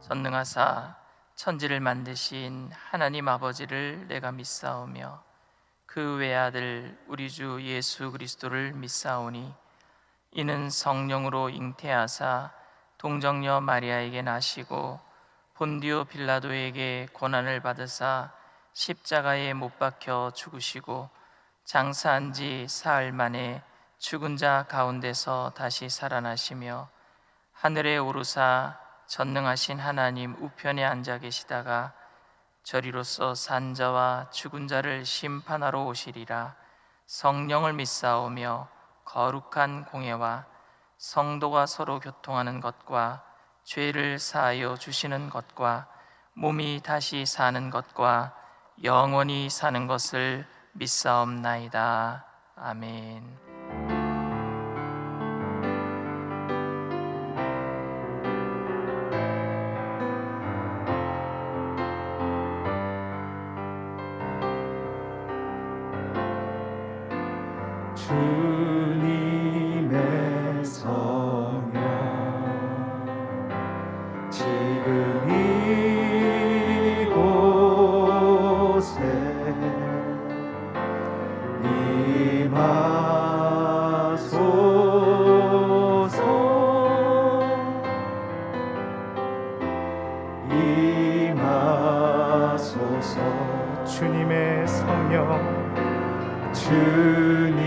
전능하사 천지를 만드신 하나님 아버지를 내가 믿사오며 그 외아들 우리 주 예수 그리스도를 믿사오니 이는 성령으로 잉태하사 동정녀 마리아에게 나시고 본디오 빌라도에게 고난을 받으사 십자가에 못 박혀 죽으시고 장사한 지 사흘 만에 죽은 자 가운데서 다시 살아나시며 하늘에 오르사 전능하신 하나님 우편에 앉아 계시다가 저리로서 산 자와 죽은 자를 심판하러 오시리라. 성령을 믿사오며 거룩한 공예와 성도가 서로 교통하는 것과 죄를 사하여 주시는 것과 몸이 다시 사는 것과 영원히 사는 것을 믿사옵나이다. 아멘. 주님의 성령 지금 이곳에 임하소서. 임하소서. 주님의 성령 주님의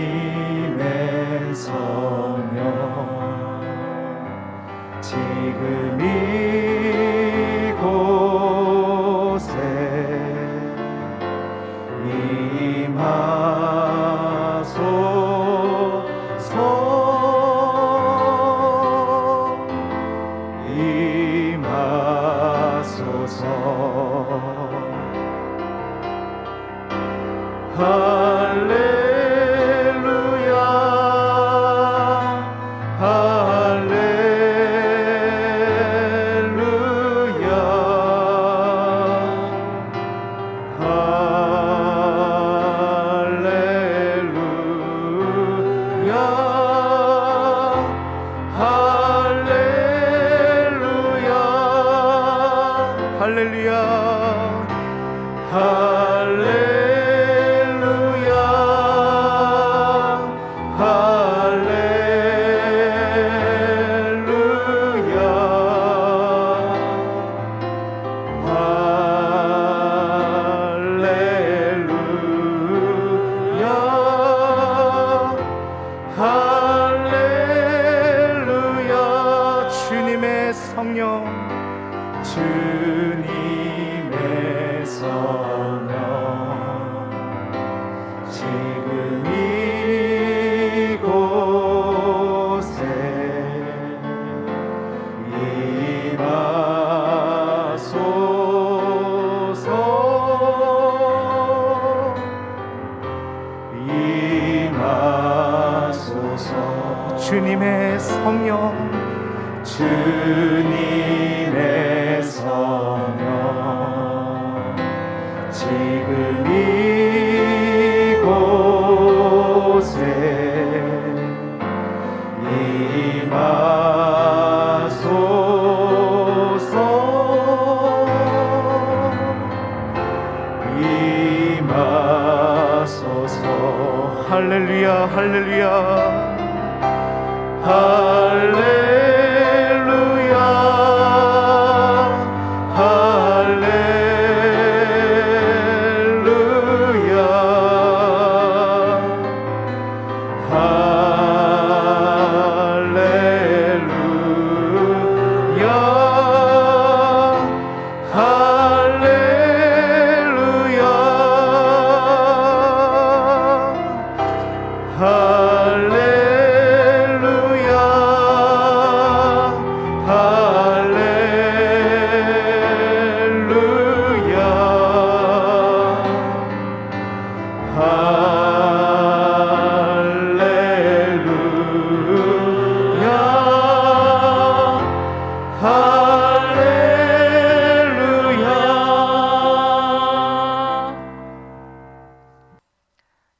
성령 지금 이곳에 임하소서. 임하소서. 할렐루야 할렐루야 할렐루야 할렐루야 할렐루야 할렐루야. 주님의 성령 주님의 성령 지금 이곳에 임하소서. 임하소서. 주님의 성령 주님의 성령 지금 이곳에 임하소서. 임하소서. 할렐루야 할렐루야 할렐루야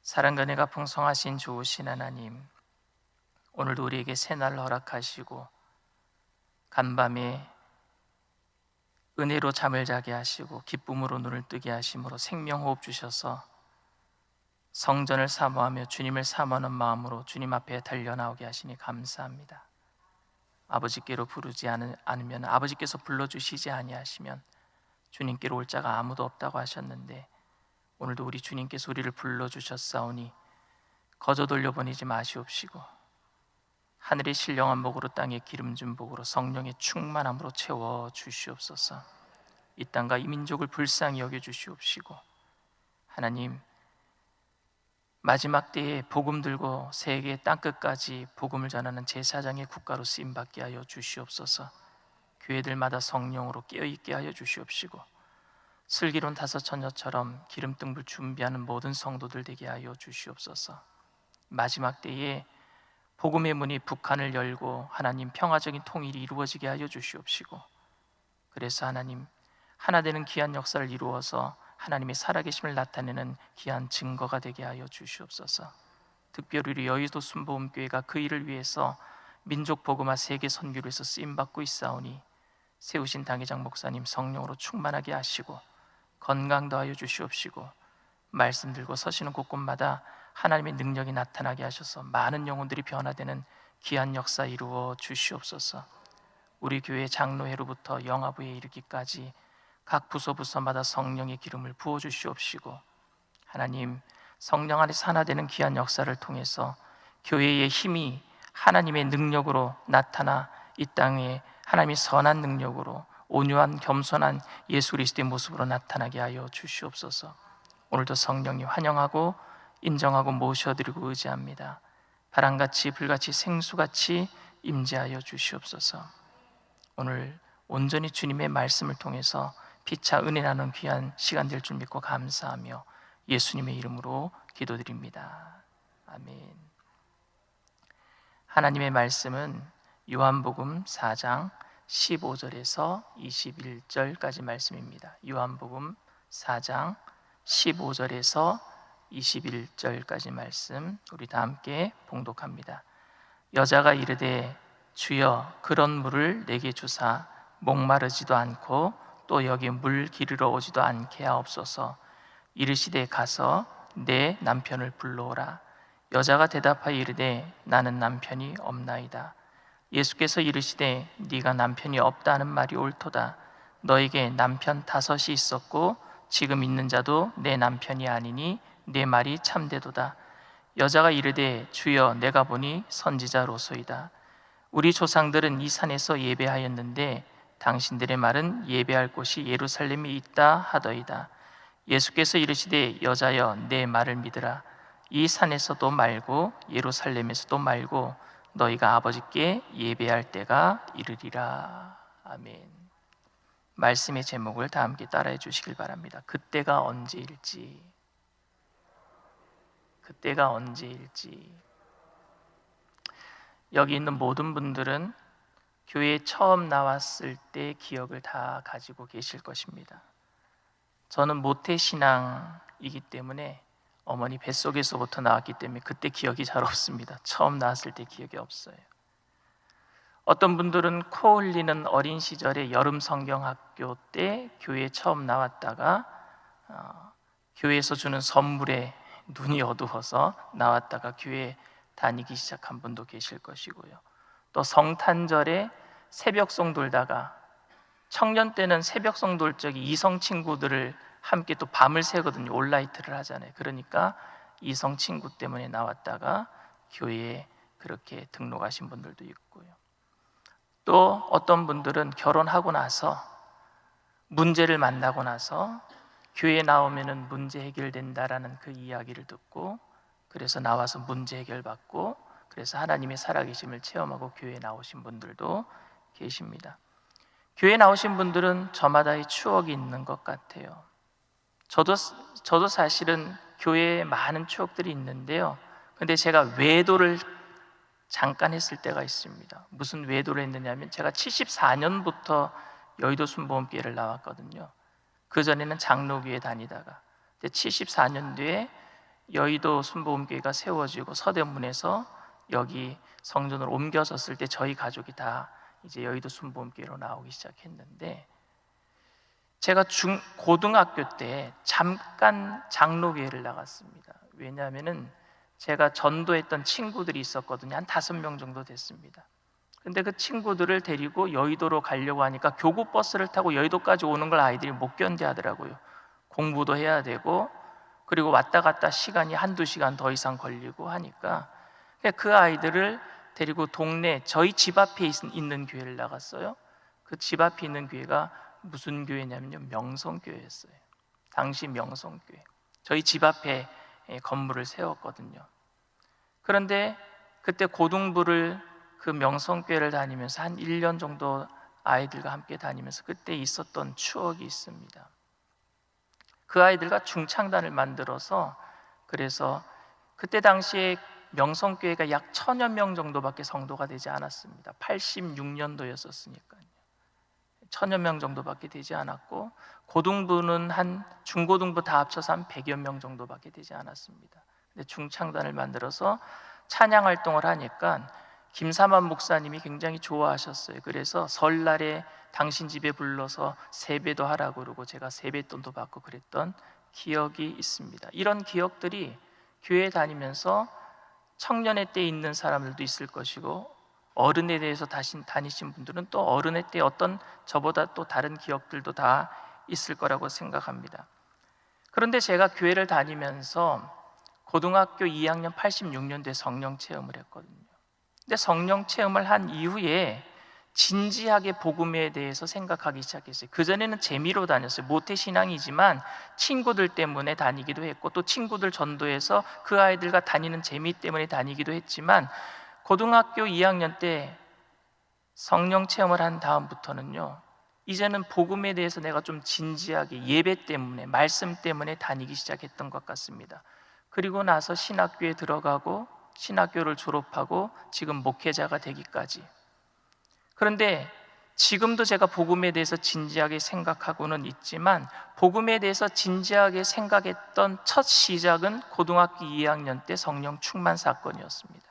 사랑과 은혜가 풍성하신 좋으신 하나님, 오늘도 우리에게 새날을 허락하시고 간밤에 은혜로 잠을 자게 하시고 기쁨으로 눈을 뜨게 하심으로 생명호흡 주셔서 성전을 사모하며 주님을 사모하는 마음으로 주님 앞에 달려나오게 하시니 감사합니다. 아버지께로 부르지 않으면, 아버지께서 불러주시지 아니하시면 주님께로 올 자가 아무도 없다고 하셨는데, 오늘도 우리 주님께서 우리를 불러주셨사오니 거저 돌려보내지 마시옵시고 하늘의 신령한 복으로 땅의 기름진 복으로 성령의 충만함으로 채워 주시옵소서. 이 땅과 이 민족을 불쌍히 여겨 주시옵시고, 하나님, 마지막 때에 복음 들고 세계 땅끝까지 복음을 전하는 제사장의 국가로 쓰임받게 하여 주시옵소서. 교회들마다 성령으로 깨어있게 하여 주시옵시고, 슬기로운 다섯 처녀처럼 기름등불 준비하는 모든 성도들 되게 하여 주시옵소서. 마지막 때에 복음의 문이 북한을 열고 하나님 평화적인 통일이 이루어지게 하여 주시옵시고, 그래서 하나님 하나 되는 귀한 역사를 이루어서 하나님의 살아계심을 나타내는 귀한 증거가 되게 하여 주시옵소서. 특별히 우리 여의도 순복음교회가 그 일을 위해서 민족 복음화 세계 선교를 위해서 쓰임받고 있사오니 세우신 당회장 목사님 성령으로 충만하게 하시고 건강 더하여 주시옵시고, 말씀 들고 서시는 곳곳마다 하나님의 능력이 나타나게 하셔서 많은 영혼들이 변화되는 귀한 역사 이루어 주시옵소서. 우리 교회 장로회로부터 영화부에 이르기까지 각 부서마다 성령의 기름을 부어 주시옵시고, 하나님 성령 안에서 하나 되는 귀한 역사를 통해서 교회의 힘이 하나님의 능력으로 나타나 이 땅에 하나님의 선한 능력으로 온유한 겸손한 예수 그리스도의 모습으로 나타나게 하여 주시옵소서. 오늘도 성령이 환영하고 인정하고 모셔드리고 의지합니다. 바람같이 불같이 생수같이 임재하여 주시옵소서. 오늘 온전히 주님의 말씀을 통해서 피차 은혜 나는 귀한 시간 될 줄 믿고 감사하며 예수님의 이름으로 기도드립니다. 아멘. 하나님의 말씀은 요한복음 4장 15절에서 21절까지 말씀입니다. 요한복음 4장 15절에서 21절까지 말씀, 우리 다 함께 봉독합니다. 여자가 이르되 주여 그런 물을 내게 주사 목마르지도 않고 또 여기 물 기르러 오지도 않게 하옵소서. 이르시되 가서 내 남편을 불러오라. 여자가 대답하여 이르되 나는 남편이 없나이다. 예수께서 이르시되 네가 남편이 없다는 말이 옳도다. 너에게 남편 5이 있었고 지금 있는 자도 내 남편이 아니니 내 말이 참되도다. 여자가 이르되 주여 내가 보니 선지자로소이다. 우리 조상들은 이 산에서 예배하였는데 당신들의 말은 예배할 곳이 예루살렘에 있다 하더이다. 예수께서 이르시되 여자여 내 말을 믿으라. 이 산에서도 말고 예루살렘에서도 말고 너희가 아버지께 예배할 때가 이르리라. 아멘. 말씀의 제목을 다 함께 따라해 주시길 바랍니다. 그때가 언제일지. 그때가 언제일지. 여기 있는 모든 분들은 교회에 처음 나왔을 때 기억을 다 가지고 계실 것입니다. 저는 모태신앙이기 때문에 어머니 뱃속에서부터 나왔기 때문에 그때 기억이 잘 없습니다. 처음 나왔을 때 기억이 없어요. 어떤 분들은 코 흘리는 어린 시절에 여름 성경학교 때 교회에 처음 나왔다가 교회에서 주는 선물에 눈이 어두워서 나왔다가 교회 다니기 시작한 분도 계실 것이고요. 또 성탄절에 새벽송 돌다가, 청년 때는 새벽송 돌 적이 이성 친구들을 함께 또 밤을 새거든요. 올라이트를 하잖아요. 그러니까 이성 친구 때문에 나왔다가 교회에 그렇게 등록하신 분들도 있고요. 또 어떤 분들은 결혼하고 나서 문제를 만나고 나서 교회에 나오면은 문제 해결된다라는 그 이야기를 듣고 그래서 나와서 문제 해결받고 그래서 하나님의 살아계심을 체험하고 교회에 나오신 분들도 계십니다. 교회에 나오신 분들은 저마다의 추억이 있는 것 같아요. 저도 사실은 교회에 많은 추억들이 있는데요. 근데 제가 외도를 잠깐 했을 때가 있습니다. 무슨 외도를 했느냐면 제가 74년부터 여의도 순복음교회를 나왔거든요. 그전에는 장로교회 다니다가 74년도에 여의도 순복음교회가 세워지고 서대문에서 여기 성전으로 옮겨졌을 때 저희 가족이 다 이제 여의도 순복음교회로 나오기 시작했는데 제가 고등학교 때 잠깐 장로교회를 나갔습니다. 왜냐하면은 제가 전도했던 친구들이 있었거든요. 한 5명 정도 됐습니다. 근데 그 친구들을 데리고 여의도로 가려고 하니까 교구버스를 타고 여의도까지 오는 걸 아이들이 못 견뎌하더라고요. 공부도 해야 되고, 그리고 왔다 갔다 시간이 한두 시간 더 이상 걸리고 하니까 그 아이들을 데리고 동네 저희 집 앞에 있는 교회를 나갔어요. 그 집 앞에 있는 교회가 무슨 교회냐면요, 명성교회였어요. 당시 명성교회, 저희 집 앞에 건물을 세웠거든요. 그런데 그때 고등부를 그 명성교회를 다니면서 한 1년 정도 아이들과 함께 다니면서 그때 있었던 추억이 있습니다. 그 아이들과 중창단을 만들어서, 그래서 그때 당시에 명성교회가 약 1000여 명 정도밖에 성도가 되지 않았습니다. 86년도였었으니까요. 1000여 명 정도밖에 되지 않았고, 고등부는 중고등부 다 합쳐서 한 100여 명 정도밖에 되지 않았습니다. 근데 중창단을 만들어서 찬양 활동을 하니까 김삼환 목사님이 굉장히 좋아하셨어요. 그래서 설날에 당신 집에 불러서 세배도 하라고 그러고 제가 세뱃돈도 받고 그랬던 기억이 있습니다. 이런 기억들이 교회 다니면서 청년의 때에 있는 사람들도 있을 것이고, 어른에 대해서 다니신 분들은 또 어른의 때 어떤 저보다 또 다른 기억들도 다 있을 거라고 생각합니다. 그런데 제가 교회를 다니면서 고등학교 2학년 86년도에 성령 체험을 했거든요. 근데 성령 체험을 한 이후에 진지하게 복음에 대해서 생각하기 시작했어요. 그전에는 재미로 다녔어요. 모태신앙이지만 친구들 때문에 다니기도 했고, 또 친구들 전도해서 그 아이들과 다니는 재미 때문에 다니기도 했지만, 고등학교 2학년 때 성령 체험을 한 다음부터는요, 이제는 복음에 대해서 내가 좀 진지하게 예배 때문에, 말씀 때문에 다니기 시작했던 것 같습니다. 그리고 나서 신학교에 들어가고 신학교를 졸업하고 지금 목회자가 되기까지. 그런데 지금도 제가 복음에 대해서 진지하게 생각하고는 있지만, 복음에 대해서 진지하게 생각했던 첫 시작은 고등학교 2학년 때 성령 충만 사건이었습니다.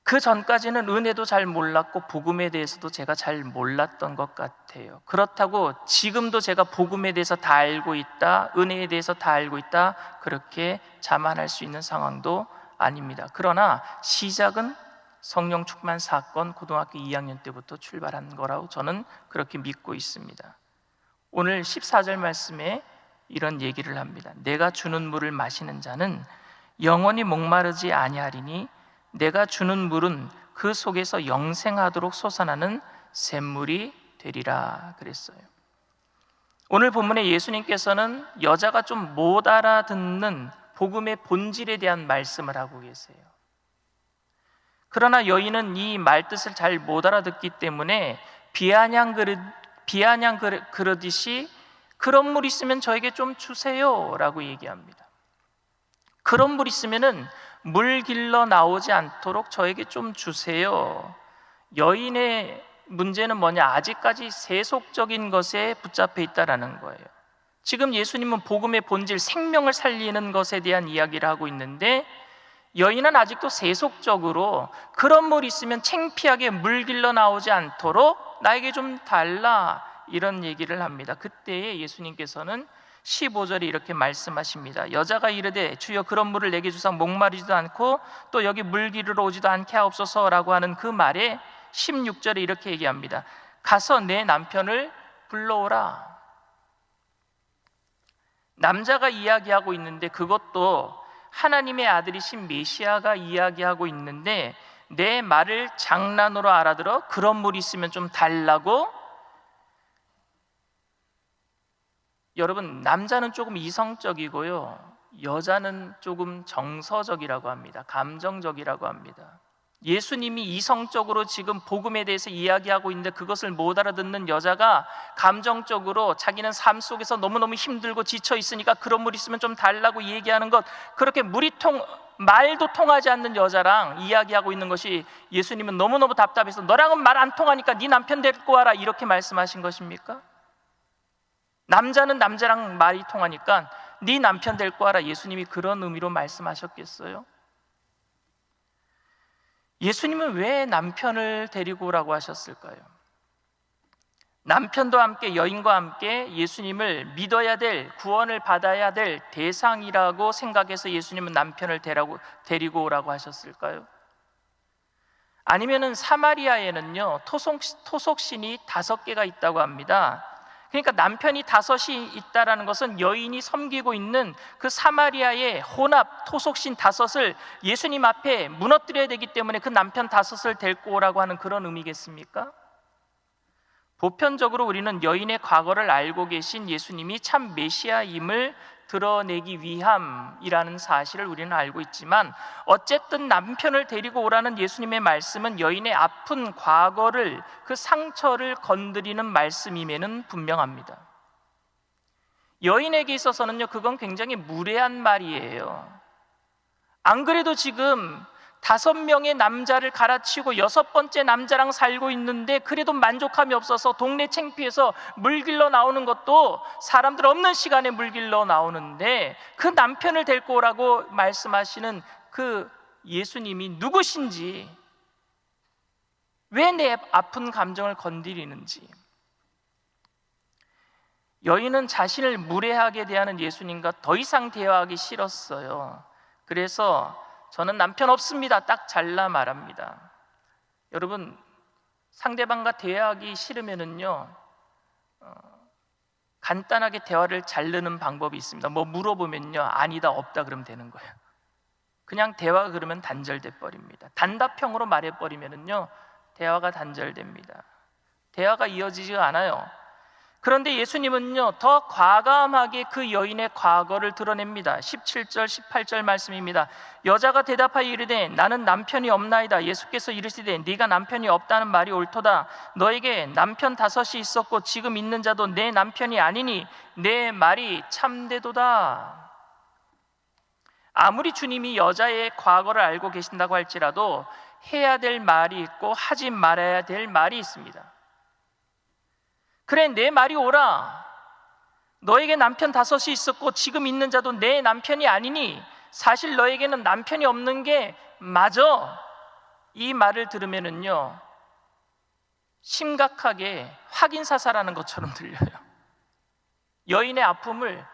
그 전까지는 은혜도 잘 몰랐고 복음에 대해서도 제가 잘 몰랐던 것 같아요. 그렇다고 지금도 제가 복음에 대해서 다 알고 있다, 은혜에 대해서 다 알고 있다, 그렇게 자만할 수 있는 상황도 아닙니다. 그러나 시작은 성령 충만 사건, 고등학교 2학년 때부터 출발한 거라고 저는 그렇게 믿고 있습니다. 오늘 14절 말씀에 이런 얘기를 합니다. 내가 주는 물을 마시는 자는 영원히 목마르지 아니하리니 내가 주는 물은 그 속에서 영생하도록 솟아나는 샘물이 되리라 그랬어요. 오늘 본문에 예수님께서는 여자가 좀 못 알아듣는 복음의 본질에 대한 말씀을 하고 계세요. 그러나 여인은 이 말뜻을 잘 못 알아듣기 때문에 비아냥 그러듯이 그런 물 있으면 저에게 좀 주세요 라고 얘기합니다. 그런 물 있으면은 물 길러 나오지 않도록 저에게 좀 주세요. 여인의 문제는 뭐냐? 아직까지 세속적인 것에 붙잡혀 있다라는 거예요. 지금 예수님은 복음의 본질, 생명을 살리는 것에 대한 이야기를 하고 있는데, 여인은 아직도 세속적으로 그런 물 있으면 창피하게 물 길러 나오지 않도록 나에게 좀 달라, 이런 얘기를 합니다. 그때에 예수님께서는 15절에 이렇게 말씀하십니다. 여자가 이르되 주여 그런 물을 내게 주사 목마르지도 않고 또 여기 물 기르러 오지도 않게 하옵소서라고 하는 그 말에 16절에 이렇게 얘기합니다. 가서 내 남편을 불러오라. 남자가 이야기하고 있는데, 그것도 하나님의 아들이신 메시아가 이야기하고 있는데, 내 말을 장난으로 알아들어 그런 물 있으면 좀 달라고. 여러분, 남자는 조금 이성적이고요, 여자는 조금 정서적이라고 합니다. 감정적이라고 합니다. 예수님이 이성적으로 지금 복음에 대해서 이야기하고 있는데 그것을 못 알아듣는 여자가 감정적으로 자기는 삶 속에서 너무너무 힘들고 지쳐 있으니까 그런 물 있으면 좀 달라고 얘기하는 것, 그렇게 말도 통하지 않는 여자랑 이야기하고 있는 것이, 예수님은 너무너무 답답해서 너랑은 말 안 통하니까 네 남편 데리고 와라, 이렇게 말씀하신 것입니까? 남자는 남자랑 말이 통하니까 네 남편 데리고 와라, 예수님이 그런 의미로 말씀하셨겠어요? 예수님은 왜 남편을 데리고 오라고 하셨을까요? 남편도 함께 여인과 함께 예수님을 믿어야 될, 구원을 받아야 될 대상이라고 생각해서 예수님은 남편을 데리고 오라고 하셨을까요? 아니면은 사마리아에는요 토속신이 5개가 있다고 합니다. 그러니까 남편이 5이 있다라는 것은 여인이 섬기고 있는 그 사마리아의 혼합 토속신 5을 예수님 앞에 무너뜨려야 되기 때문에 그 남편 5을 데리고 오라고 하는 그런 의미겠습니까? 보편적으로 우리는 여인의 과거를 알고 계신 예수님이 참 메시아임을 드러내기 위함이라는 사실을 우리는 알고 있지만, 어쨌든 남편을 데리고 오라는 예수님의 말씀은 여인의 아픈 과거를, 그 상처를 건드리는 말씀임에는 분명합니다. 여인에게 있어서는요 그건 굉장히 무례한 말이에요. 안 그래도 지금 5명의 남자를 갈아치우고 6번째 남자랑 살고 있는데 그래도 만족함이 없어서 동네 창피해서 물 길러 나오는 것도 사람들 없는 시간에 물 길러 나오는데, 그 남편을 데리고 오라고 말씀하시는 그 예수님이 누구신지, 왜 내 아픈 감정을 건드리는지. 여인은 자신을 무례하게 대하는 예수님과 더 이상 대화하기 싫었어요. 그래서 저는 남편 없습니다, 딱 잘라 말합니다. 여러분, 상대방과 대화하기 싫으면은요 간단하게 대화를 자르는 방법이 있습니다. 뭐 물어보면요 아니다 없다 그러면 되는 거예요. 그냥 대화가 그러면 단절돼 버립니다. 단답형으로 말해 버리면은요 대화가 단절됩니다. 대화가 이어지지가 않아요. 그런데 예수님은요 더 과감하게 그 여인의 과거를 드러냅니다. 17절 18절 말씀입니다. 여자가 대답하여 이르되 나는 남편이 없나이다. 예수께서 이르시되 네가 남편이 없다는 말이 옳도다. 너에게 남편 5이 있었고 지금 있는 자도 내 남편이 아니니 내 말이 참되도다. 아무리 주님이 여자의 과거를 알고 계신다고 할지라도 해야 될 말이 있고 하지 말아야 될 말이 있습니다. 그래, 내 말이 옳아. 너에게 남편 5이 있었고 지금 있는 자도 내 남편이 아니니 사실 너에게는 남편이 없는 게 맞아. 이 말을 들으면은요 심각하게 확인사살하는 것처럼 들려요. 여인의 아픔을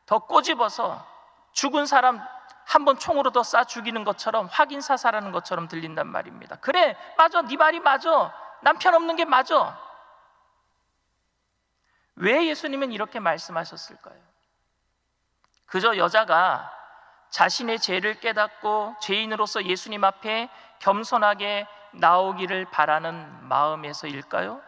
더 꼬집어서 죽은 사람 한번 총으로 더 쏴 죽이는 것처럼 확인사살하는 것처럼 들린단 말입니다. 그래, 맞아, 네 말이 맞아. 남편 없는 게 맞아. 왜 예수님은 이렇게 말씀하셨을까요? 그저 여자가 자신의 죄를 깨닫고 죄인으로서 예수님 앞에 겸손하게 나오기를 바라는 마음에서일까요?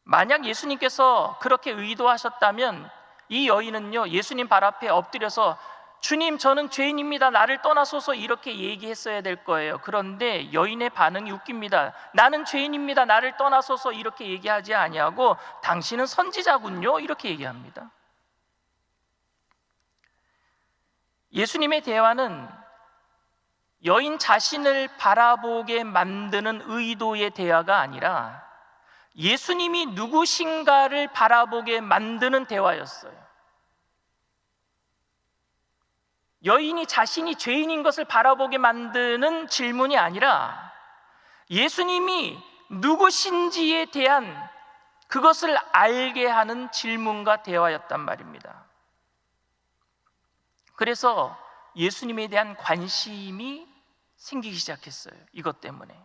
만약 예수님께서 그렇게 의도하셨다면 이 여인은요 예수님 발 앞에 엎드려서 주님, 저는 죄인입니다, 나를 떠나소서, 이렇게 얘기했어야 될 거예요. 그런데 여인의 반응이 웃깁니다. 나는 죄인입니다, 나를 떠나소서, 이렇게 얘기하지 아니하고 당신은 선지자군요, 이렇게 얘기합니다. 예수님의 대화는 여인 자신을 바라보게 만드는 의도의 대화가 아니라 예수님이 누구신가를 바라보게 만드는 대화였어요. 여인이 자신이 죄인인 것을 바라보게 만드는 질문이 아니라 예수님이 누구신지에 대한 그것을 알게 하는 질문과 대화였단 말입니다. 그래서 예수님에 대한 관심이 생기기 시작했어요. 이것 때문에.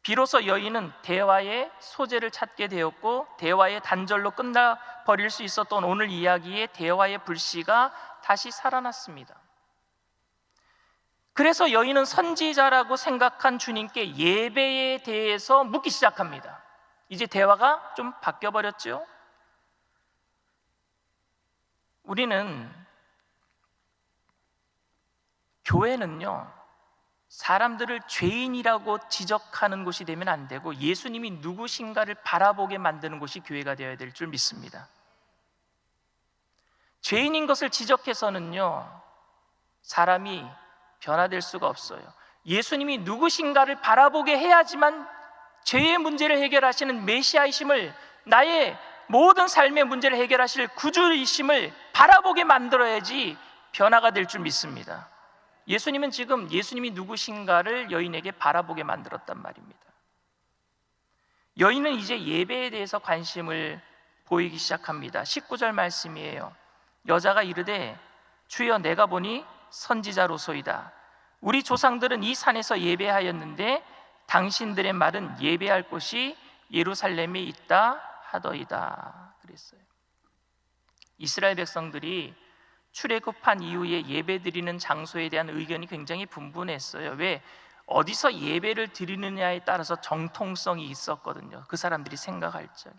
비로소 여인은 대화의 소재를 찾게 되었고 대화의 단절로 끝나버릴 수 있었던 오늘 이야기의 대화의 불씨가 다시 살아났습니다. 그래서 여인은 선지자라고 생각한 주님께 예배에 대해서 묻기 시작합니다. 이제 대화가 좀 바뀌어버렸죠. 우리는 교회는요 사람들을 죄인이라고 지적하는 곳이 되면 안 되고 예수님이 누구신가를 바라보게 만드는 곳이 교회가 되어야 될 줄 믿습니다. 죄인인 것을 지적해서는요 사람이 변화될 수가 없어요. 예수님이 누구신가를 바라보게 해야지만 죄의 문제를 해결하시는 메시아이심을, 나의 모든 삶의 문제를 해결하실 구주이심을 바라보게 만들어야지 변화가 될 줄 믿습니다. 예수님은 지금 예수님이 누구신가를 여인에게 바라보게 만들었단 말입니다. 여인은 이제 예배에 대해서 관심을 보이기 시작합니다. 19절 말씀이에요. 여자가 이르되 주여 내가 보니 선지자로소이다. 우리 조상들은 이 산에서 예배하였는데 당신들의 말은 예배할 곳이 예루살렘에 있다 하더이다 그랬어요. 이스라엘 백성들이 출애굽한 이후에 예배드리는 장소에 대한 의견이 굉장히 분분했어요. 왜? 어디서 예배를 드리느냐에 따라서 정통성이 있었거든요. 그 사람들이 생각할 적에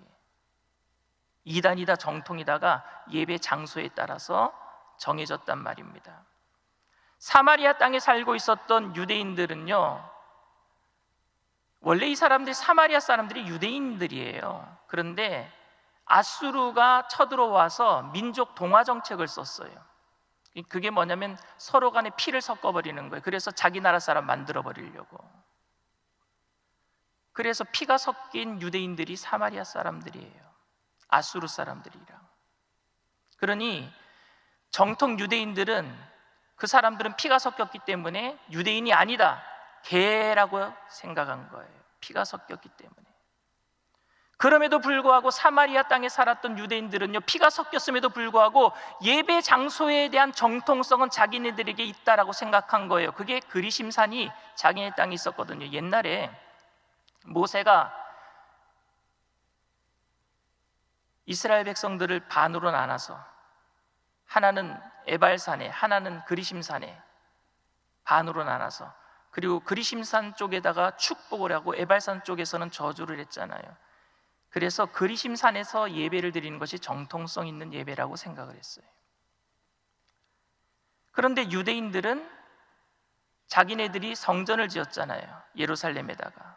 이단이다 정통이다가 예배 장소에 따라서 정해졌단 말입니다. 사마리아 땅에 살고 있었던 유대인들은요, 원래 이 사람들이 사마리아 사람들이 유대인들이에요. 그런데 아수르가 쳐들어와서 민족 동화 정책을 썼어요. 그게 뭐냐면 서로 간에 피를 섞어버리는 거예요. 그래서 자기 나라 사람 만들어버리려고. 그래서 피가 섞인 유대인들이 사마리아 사람들이에요. 아수르 사람들이랑. 그러니 정통 유대인들은 그 사람들은 피가 섞였기 때문에 유대인이 아니다, 개라고 생각한 거예요. 피가 섞였기 때문에. 그럼에도 불구하고 사마리아 땅에 살았던 유대인들은요, 피가 섞였음에도 불구하고 예배 장소에 대한 정통성은 자기네들에게 있다라고 생각한 거예요. 그게 그리심산이 자기네 땅에 있었거든요. 옛날에 모세가 이스라엘 백성들을 반으로 나눠서 하나는 에발산에, 하나는 그리심산에 반으로 나눠서, 그리고 그리심산 쪽에다가 축복을 하고 에발산 쪽에서는 저주를 했잖아요. 그래서 그리심산에서 예배를 드리는 것이 정통성 있는 예배라고 생각을 했어요. 그런데 유대인들은 자기네들이 성전을 지었잖아요. 예루살렘에다가.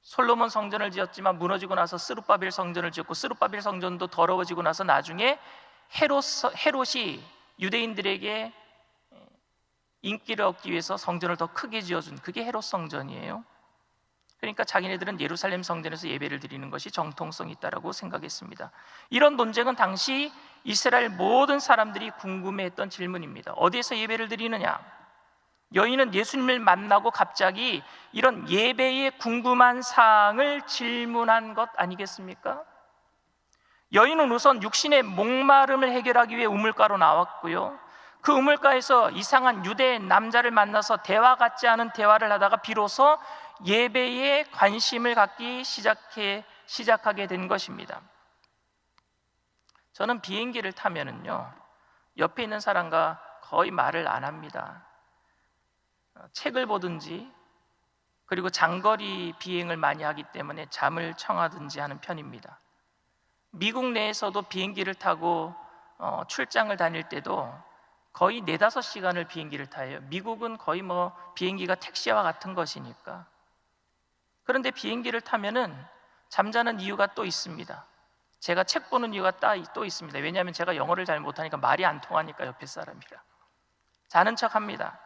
솔로몬 성전을 지었지만 무너지고 나서 스룹바벨 성전을 지었고, 스룹바벨 성전도 더러워지고 나서 나중에 헤롯이 유대인들에게 인기를 얻기 위해서 성전을 더 크게 지어준, 그게 헤롯 성전이에요. 그러니까 자기네들은 예루살렘 성전에서 예배를 드리는 것이 정통성이 있다고 생각했습니다. 이런 논쟁은 당시 이스라엘 모든 사람들이 궁금해했던 질문입니다. 어디에서 예배를 드리느냐? 여인은 예수님을 만나고 갑자기 이런 예배에 궁금한 사항을 질문한 것 아니겠습니까? 여인은 우선 육신의 목마름을 해결하기 위해 우물가로 나왔고요, 그 우물가에서 이상한 유대 남자를 만나서 대화 같지 않은 대화를 하다가 비로소 예배에 관심을 갖기 시작하게 된 것입니다. 저는 비행기를 타면은요, 옆에 있는 사람과 거의 말을 안 합니다. 책을 보든지, 그리고 장거리 비행을 많이 하기 때문에 잠을 청하든지 하는 편입니다. 미국 내에서도 비행기를 타고 출장을 다닐 때도 거의 4-5시간을 비행기를 타요. 미국은 거의 비행기가 택시와 같은 것이니까. 그런데 비행기를 타면은 잠자는 이유가 또 있습니다. 제가 책 보는 이유가 또 있습니다. 왜냐하면 제가 영어를 잘 못하니까 말이 안 통하니까 옆에 사람이랑 자는 척합니다.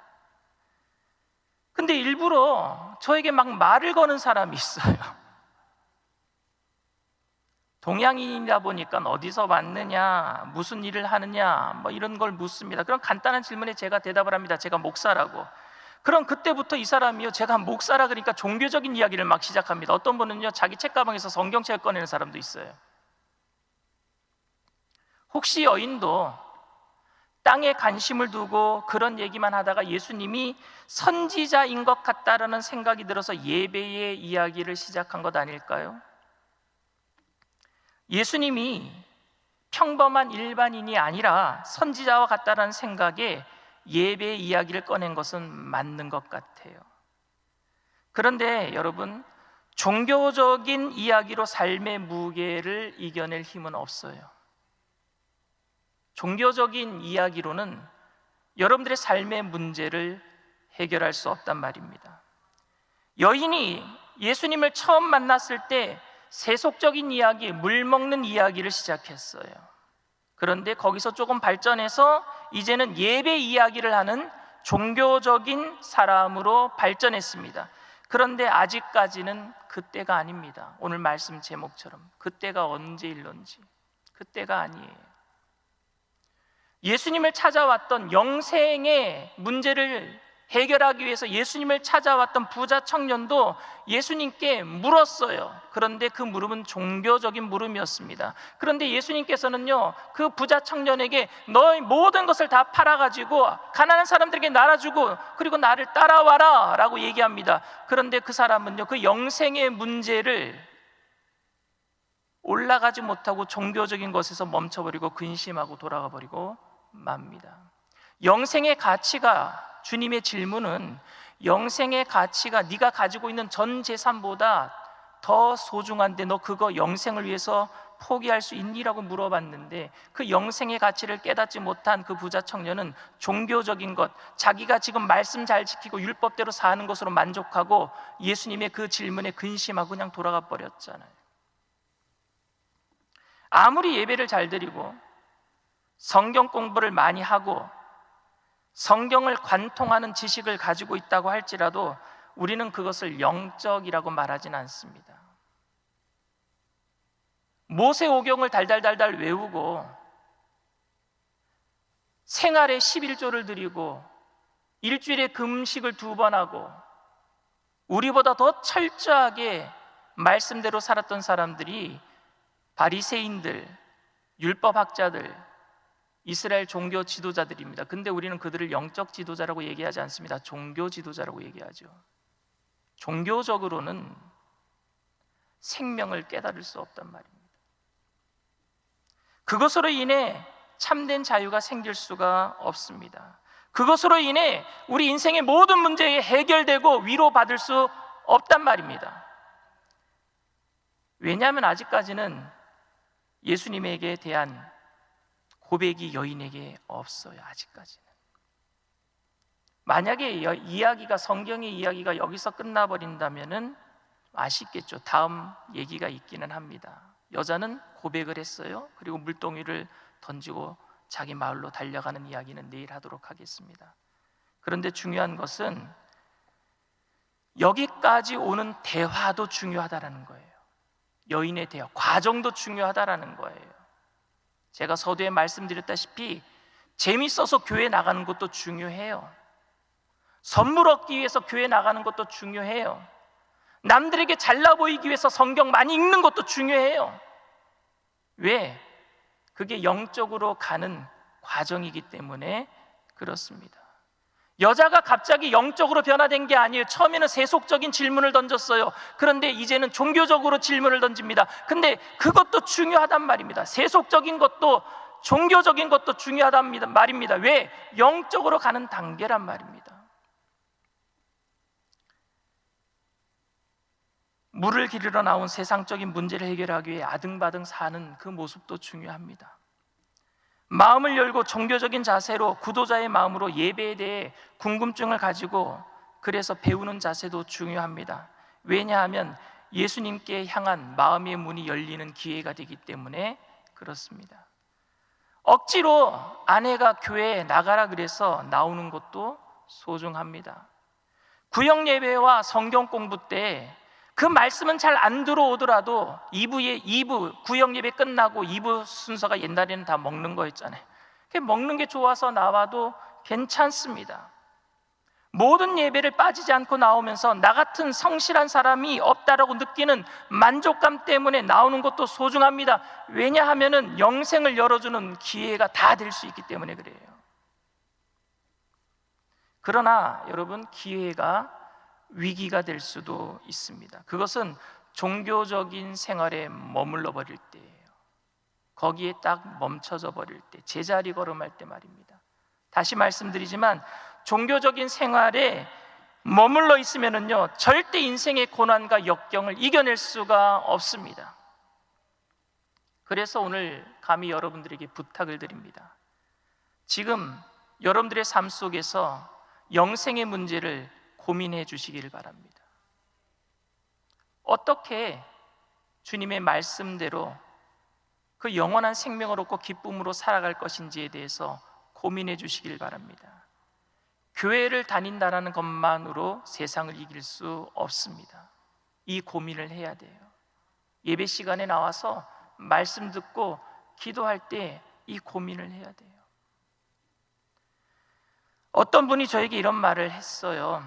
근데 일부러 저에게 막 말을 거는 사람이 있어요. 동양인이다 보니까 어디서 왔느냐, 무슨 일을 하느냐, 이런 걸 묻습니다. 그럼 간단한 질문에 제가 대답을 합니다. 제가 목사라고. 그럼 그때부터 이 사람이요, 제가 목사라 그러니까 종교적인 이야기를 막 시작합니다. 어떤 분은요, 자기 책가방에서 성경책을 꺼내는 사람도 있어요. 혹시 여인도 땅에 관심을 두고 그런 얘기만 하다가 예수님이 선지자인 것 같다라는 생각이 들어서 예배의 이야기를 시작한 것 아닐까요? 예수님이 평범한 일반인이 아니라 선지자와 같다라는 생각에 예배의 이야기를 꺼낸 것은 맞는 것 같아요. 그런데 여러분, 종교적인 이야기로 삶의 무게를 이겨낼 힘은 없어요. 종교적인 이야기로는 여러분들의 삶의 문제를 해결할 수 없단 말입니다. 여인이 예수님을 처음 만났을 때 세속적인 이야기, 물 먹는 이야기를 시작했어요. 그런데 거기서 조금 발전해서 이제는 예배 이야기를 하는 종교적인 사람으로 발전했습니다. 그런데 아직까지는 그때가 아닙니다. 오늘 말씀 제목처럼 그때가 언제일런지 그때가 아니에요. 예수님을 찾아왔던 영생의 문제를 해결하기 위해서 예수님을 찾아왔던 부자 청년도 예수님께 물었어요. 그런데 그 물음은 종교적인 물음이었습니다. 그런데 예수님께서는요, 그 부자 청년에게 너의 모든 것을 다 팔아가지고 가난한 사람들에게 나눠주고 그리고 나를 따라와라 라고 얘기합니다. 그런데 그 사람은요, 그 영생의 문제를 올라가지 못하고 종교적인 것에서 멈춰버리고 근심하고 돌아가 버리고 맙니다. 영생의 가치가, 주님의 질문은 영생의 가치가 네가 가지고 있는 전 재산보다 더 소중한데 너 그거 영생을 위해서 포기할 수 있니? 라고 물어봤는데, 그 영생의 가치를 깨닫지 못한 그 부자 청년은 종교적인 것, 자기가 지금 말씀 잘 지키고 율법대로 사는 것으로 만족하고 예수님의 그 질문에 근심하고 그냥 돌아가 버렸잖아요. 아무리 예배를 잘 드리고 성경 공부를 많이 하고 성경을 관통하는 지식을 가지고 있다고 할지라도 우리는 그것을 영적이라고 말하진 않습니다. 모세오경을 달달달달 외우고 생활에 11조를 드리고 일주일에 금식을 2번 하고 우리보다 더 철저하게 말씀대로 살았던 사람들이 바리새인들, 율법학자들, 이스라엘 종교 지도자들입니다. 근데 우리는 그들을 영적 지도자라고 얘기하지 않습니다. 종교 지도자라고 얘기하죠. 종교적으로는 생명을 깨달을 수 없단 말입니다. 그것으로 인해 참된 자유가 생길 수가 없습니다. 그것으로 인해 우리 인생의 모든 문제에 해결되고 위로받을 수 없단 말입니다. 왜냐하면 아직까지는 예수님에게 대한 고백이 여인에게 없어요. 아직까지는. 만약에 이야기가, 성경의 이야기가 여기서 끝나버린다면은 아쉽겠죠. 다음 얘기가 있기는 합니다. 여자는 고백을 했어요. 그리고 물동이를 던지고 자기 마을로 달려가는 이야기는 내일 하도록 하겠습니다. 그런데 중요한 것은 여기까지 오는 대화도 중요하다라는 거예요. 여인의 대화, 과정도 중요하다라는 거예요. 제가 서두에 말씀드렸다시피 재밌어서 교회 나가는 것도 중요해요. 선물 얻기 위해서 교회 나가는 것도 중요해요. 남들에게 잘나 보이기 위해서 성경 많이 읽는 것도 중요해요. 왜? 그게 영적으로 가는 과정이기 때문에 그렇습니다. 여자가 갑자기 영적으로 변화된 게 아니에요. 처음에는 세속적인 질문을 던졌어요. 그런데 이제는 종교적으로 질문을 던집니다. 근데 그것도 중요하단 말입니다. 세속적인 것도 종교적인 것도 중요하단 말입니다. 왜? 영적으로 가는 단계란 말입니다. 물을 기르러 나온 세상적인 문제를 해결하기 위해 아등바등 사는 그 모습도 중요합니다. 마음을 열고 종교적인 자세로, 구도자의 마음으로 예배에 대해 궁금증을 가지고 그래서 배우는 자세도 중요합니다. 왜냐하면 예수님께 향한 마음의 문이 열리는 기회가 되기 때문에 그렇습니다. 억지로 아내가 교회에 나가라 그래서 나오는 것도 소중합니다. 구역 예배와 성경 공부 때 그 말씀은 잘 안 들어오더라도 2부 구역 예배 끝나고 2부 순서가 옛날에는 다 먹는 거였잖아요. 먹는 게 좋아서 나와도 괜찮습니다. 모든 예배를 빠지지 않고 나오면서 나 같은 성실한 사람이 없다라고 느끼는 만족감 때문에 나오는 것도 소중합니다. 왜냐하면 영생을 열어주는 기회가 다 될 수 있기 때문에 그래요. 그러나 여러분, 기회가 위기가 될 수도 있습니다. 그것은 종교적인 생활에 머물러 버릴 때예요. 거기에 딱 멈춰져 버릴 때, 제자리 걸음할 때 말입니다. 다시 말씀드리지만 종교적인 생활에 머물러 있으면은요, 절대 인생의 고난과 역경을 이겨낼 수가 없습니다. 그래서 오늘 감히 여러분들에게 부탁을 드립니다. 지금 여러분들의 삶 속에서 영생의 문제를 고민해 주시기를 바랍니다. 어떻게 주님의 말씀대로 그 영원한 생명을 얻고 기쁨으로 살아갈 것인지에 대해서 고민해 주시길 바랍니다. 교회를 다닌다는 것만으로 세상을 이길 수 없습니다. 이 고민을 해야 돼요. 예배 시간에 나와서 말씀 듣고 기도할 때 이 고민을 해야 돼요. 어떤 분이 저에게 이런 말을 했어요.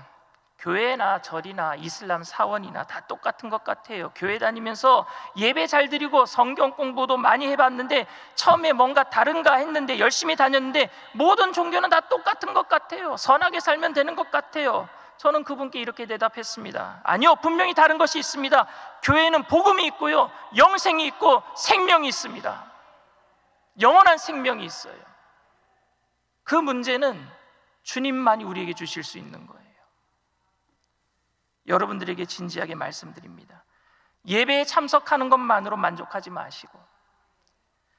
교회나 절이나 이슬람 사원이나 다 똑같은 것 같아요. 교회 다니면서 예배 잘 드리고 성경 공부도 많이 해봤는데 처음에 뭔가 다른가 했는데 열심히 다녔는데 모든 종교는 다 똑같은 것 같아요. 선하게 살면 되는 것 같아요. 저는 그분께 이렇게 대답했습니다. 아니요, 분명히 다른 것이 있습니다. 교회는 복음이 있고요, 영생이 있고 생명이 있습니다. 영원한 생명이 있어요. 그 문제는 주님만이 우리에게 주실 수 있는 거예요. 여러분들에게 진지하게 말씀드립니다. 예배에 참석하는 것만으로 만족하지 마시고,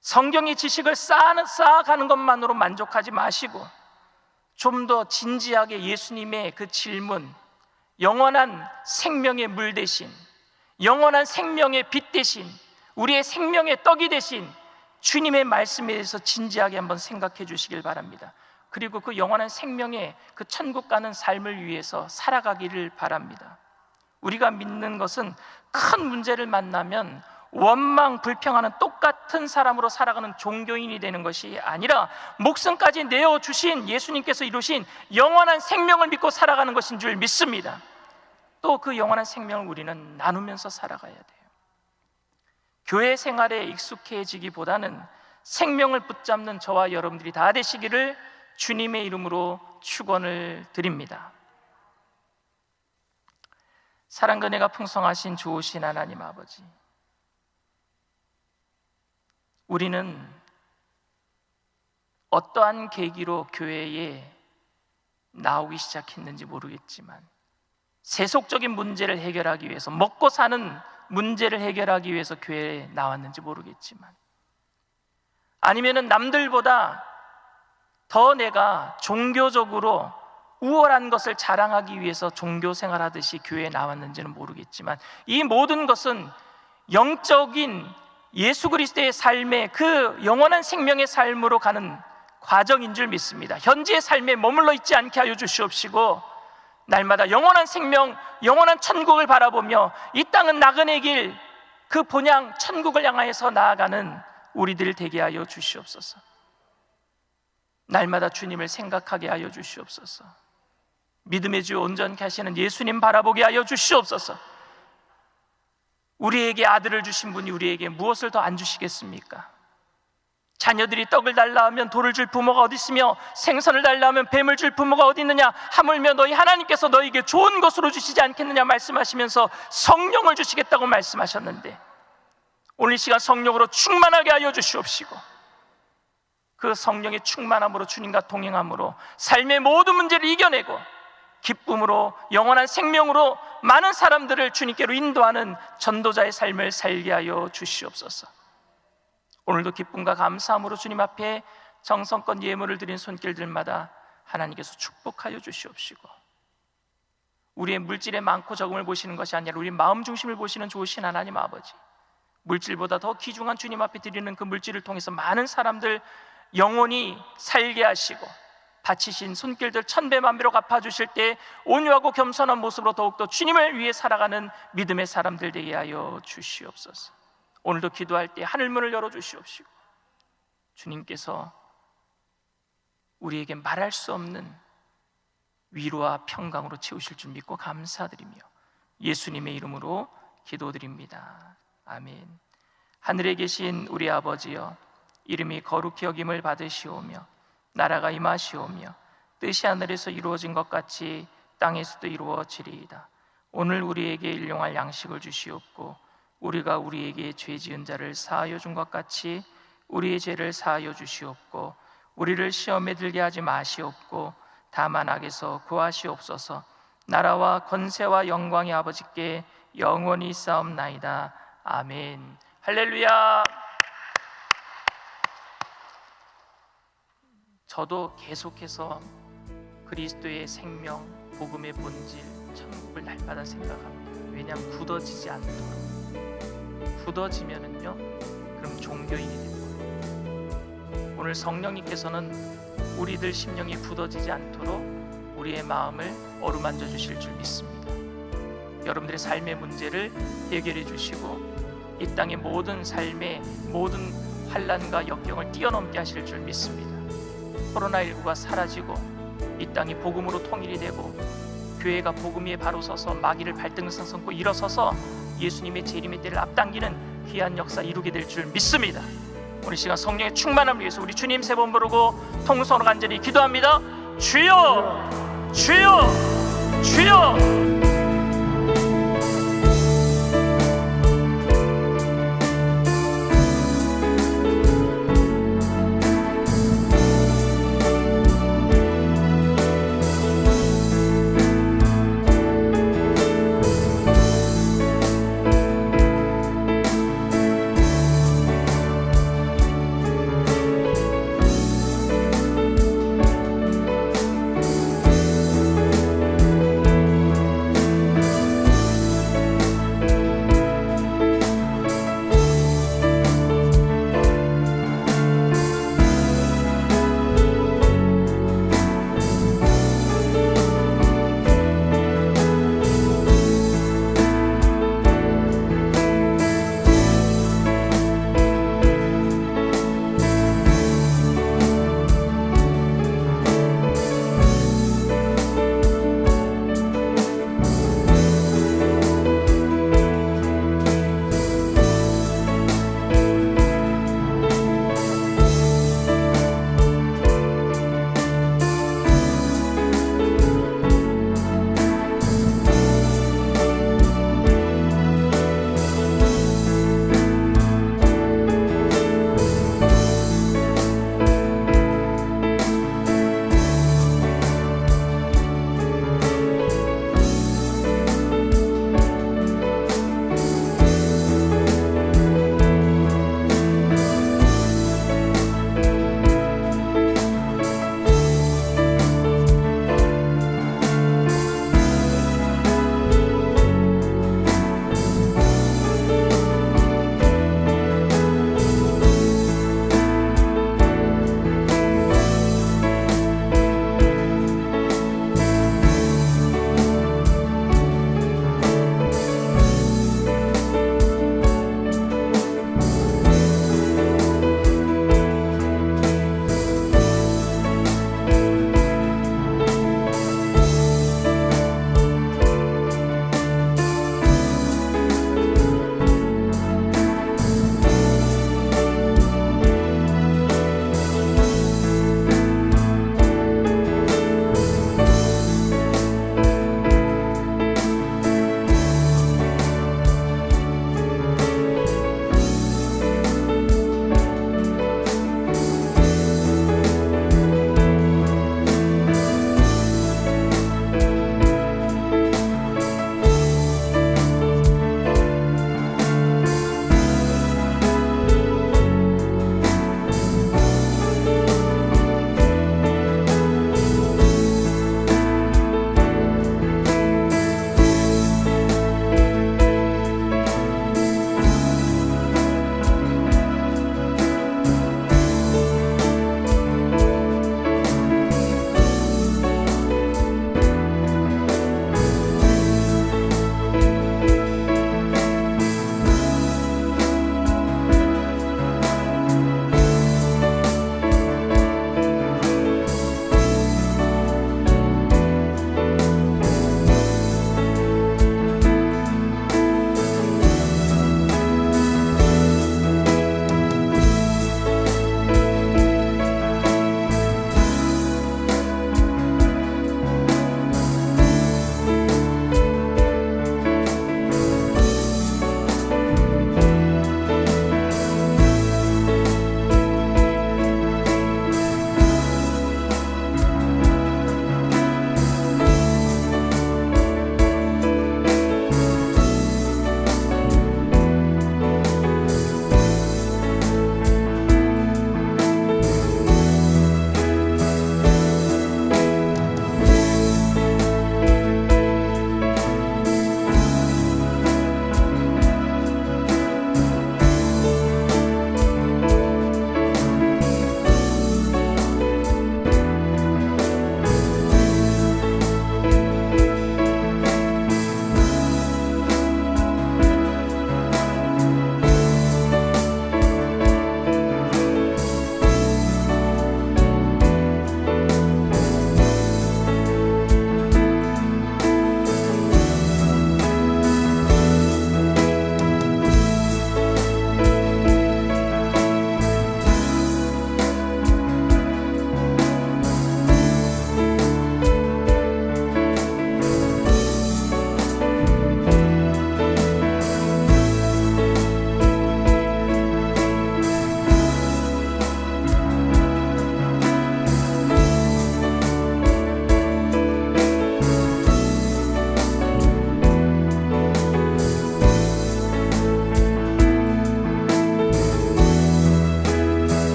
성경의 지식을 쌓아가는 것만으로 만족하지 마시고, 좀 더 진지하게 예수님의 그 질문, 영원한 생명의 물 대신, 영원한 생명의 빛 대신, 우리의 생명의 떡이 대신 주님의 말씀에 대해서 진지하게 한번 생각해 주시길 바랍니다. 그리고 그 영원한 생명의 그 천국 가는 삶을 위해서 살아가기를 바랍니다. 우리가 믿는 것은 큰 문제를 만나면 원망 불평하는 똑같은 사람으로 살아가는 종교인이 되는 것이 아니라 목숨까지 내어주신 예수님께서 이루신 영원한 생명을 믿고 살아가는 것인 줄 믿습니다. 또 그 영원한 생명을 우리는 나누면서 살아가야 돼요. 교회 생활에 익숙해지기보다는 생명을 붙잡는 저와 여러분들이 다 되시기를 주님의 이름으로 축원을 드립니다. 사랑과 은혜가 풍성하신 좋으신 하나님 아버지, 우리는 어떠한 계기로 교회에 나오기 시작했는지 모르겠지만 세속적인 문제를 해결하기 위해서, 먹고 사는 문제를 해결하기 위해서 교회에 나왔는지 모르겠지만, 아니면은 남들보다 더 내가 종교적으로 우월한 것을 자랑하기 위해서 종교 생활하듯이 교회에 나왔는지는 모르겠지만, 이 모든 것은 영적인 예수 그리스도의 삶의 그 영원한 생명의 삶으로 가는 과정인 줄 믿습니다. 현재의 삶에 머물러 있지 않게 하여 주시옵시고, 날마다 영원한 생명, 영원한 천국을 바라보며 이 땅은 나그네 길, 그 본향 천국을 향하여서 나아가는 우리들 되게 하여 주시옵소서. 날마다 주님을 생각하게 하여 주시옵소서. 믿음의 주 온전케 하시는 예수님 바라보게 하여 주시옵소서. 우리에게 아들을 주신 분이 우리에게 무엇을 더 안 주시겠습니까? 자녀들이 떡을 달라 하면 돌을 줄 부모가 어디 있으며 생선을 달라 하면 뱀을 줄 부모가 어디 있느냐, 하물며 너희 하나님께서 너희에게 좋은 것으로 주시지 않겠느냐 말씀하시면서 성령을 주시겠다고 말씀하셨는데, 오늘 이 시간 성령으로 충만하게 하여 주시옵시고, 그 성령의 충만함으로 주님과 동행함으로 삶의 모든 문제를 이겨내고 기쁨으로 영원한 생명으로 많은 사람들을 주님께로 인도하는 전도자의 삶을 살게 하여 주시옵소서. 오늘도 기쁨과 감사함으로 주님 앞에 정성껏 예물을 드린 손길들마다 하나님께서 축복하여 주시옵시고, 우리의 물질의 많고 적음을 보시는 것이 아니라 우리 마음 중심을 보시는 좋으신 하나님 아버지, 물질보다 더 귀중한 주님 앞에 드리는 그 물질을 통해서 많은 사람들 영원히 살게 하시고, 바치신 손길들 천배만배로 갚아주실 때 온유하고 겸손한 모습으로 더욱더 주님을 위해 살아가는 믿음의 사람들 되게 하여 주시옵소서. 오늘도 기도할 때 하늘문을 열어주시옵시고, 주님께서 우리에게 말할 수 없는 위로와 평강으로 채우실 줄 믿고 감사드리며 예수님의 이름으로 기도드립니다. 아멘. 하늘에 계신 우리 아버지여, 이름이 거룩히 여김을 받으시오며 나라가 임하시오며 뜻이 하늘에서 이루어진 것 같이 땅에서도 이루어지리이다. 오늘 우리에게 일용할 양식을 주시옵고, 우리가 우리에게 죄 지은 자를 사하여 준 것 같이 우리의 죄를 사하여 주시옵고, 우리를 시험에 들게 하지 마시옵고 다만 악에서 구하시옵소서. 나라와 권세와 영광이 아버지께 영원히 있사옵나이다. 아멘. 할렐루야. 저도 계속해서 그리스도의 생명, 복음의 본질, 천국을 날마다 생각합니다. 왜냐하면 굳어지지 않도록. 굳어지면은요, 그럼 종교인이 됩니다. 오늘 성령님께서는 우리들 심령이 굳어지지 않도록 우리의 마음을 어루만져 주실 줄 믿습니다. 여러분들의 삶의 문제를 해결해 주시고 이 땅의 모든 삶의 모든 환난과 역경을 뛰어넘게 하실 줄 믿습니다. 코로나19가 사라지고 이 땅이 복음으로 통일이 되고 교회가 복음 위에 바로 서서 마귀를 발등을 삼고 일어서서 예수님의 재림의 때를 앞당기는 귀한 역사 이루게 될 줄 믿습니다. 우리 시간 성령의 충만함을 위해서 우리 주님 세 번 부르고 통성으로 간절히 기도합니다. 주여, 주여, 주여.